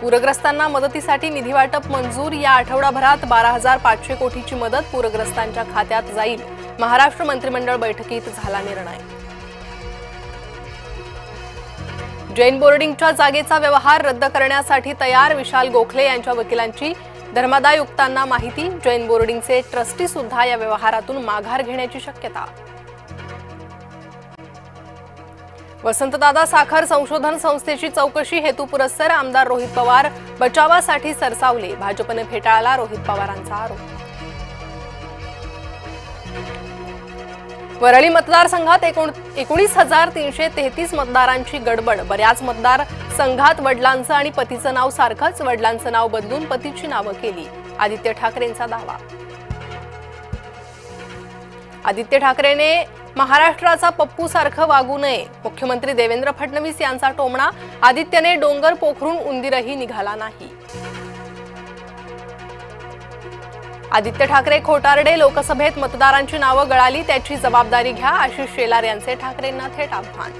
पूरग्रस्तांना मदतीसाठी निधी वाटप मंजूर। या आठवडाभरात 12,500 कोटीची मदत पूरग्रस्तांच्या खात्यात जाईल। महाराष्ट्र मंत्रिमंडळ बैठकीत झाला निर्णय। जैन बोर्डिंगच्या जागेचा व्यवहार रद्द करण्यासाठी तयार। विशाल गोखले यांच्या वकिलांची धर्मादायुक्तांना माहिती। जैन बोर्डिंगचे ट्रस्टी सुद्धा या व्यवहारातून माघार घेण्याची शक्यता। वसंतदादा साखर संशोधन संस्थेची चौकशी हेतुपुरस्सर। आमदार रोहित पवार बचावासाठी सरसावले। भाजपने फेटाळला रोहित पवारांचा आरोप। वरळी मतदारसंघात 19,333 मतदारांची गडबड। बऱ्याच मतदार संघात वडिलांचं आणि पतीचं नाव सारखंच। वडिलांचं नाव बदलून पतीची नावं केली। आदित्य ठाकरेंचा दावा। आदित्य ठाकरेने महाराष्ट्राचा पप्पू सारखं वागू नये। मुख्यमंत्री देवेंद्र फडणवीस यांचा टोमणा। आदित्यने डोंगर पोखरून उंदीरही निघाला नाही। आदित्य ठाकरे खोटारडे। लोकसभेत मतदारांची नावं गळाली, त्याची जबाबदारी घ्या। आशिष शेलार यांचे ठाकरेंना थेट आव्हान।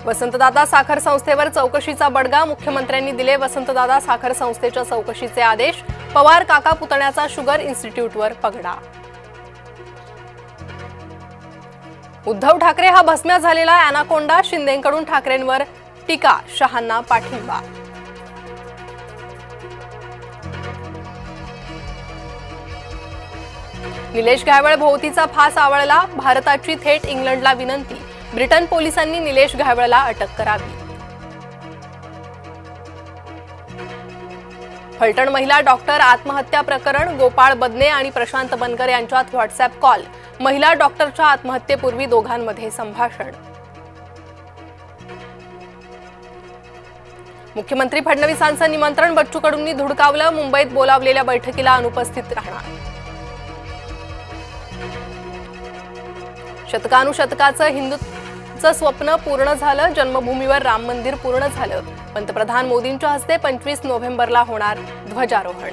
वसंतदादा साखर संस्थेवर चौकशीचा बडगा। मुख्यमंत्र्यांनी दिले वसंतदादा साखर संस्थेच्या चौकशीचे आदेश। पवार काका पुतण्याचा शुगर इन्स्टिट्यूटवर पगडा। उद्धव ठाकरे हा भस्म्या झालेला अॅनाकोंडा। शिंदेंकडून ठाकरेंवर टीका, शहांना पाठिंबा। निलेश घायवळ भोवतीचा फास आवळला। भारताची थेट इंग्लंडला विनंती। ब्रिटन पोलिसांनी निलेश घायवळला अटक करावी। फलटण महिला डॉक्टर आत्महत्या प्रकरण। गोपाळ बदने आणि प्रशांत बनकर यांच्यात व्हॉट्सअप कॉल। महिला डॉक्टरच्या आत्महत्येपूर्वी दोघांमध्ये संभाषण। मुख्यमंत्री फडणवीसांचं निमंत्रण बच्चू कडूंनी धुडकावलं। मुंबईत बोलावलेल्या बैठकीला अनुपस्थित राहणार। शतकानुशतकाचं हिंदूचं स्वप्न पूर्ण झालं। जन्मभूमीवर राम मंदिर पूर्ण झालं। पंतप्रधान मोदींच्या हस्ते 25 नोव्हेंबरला होणार ध्वजारोहण।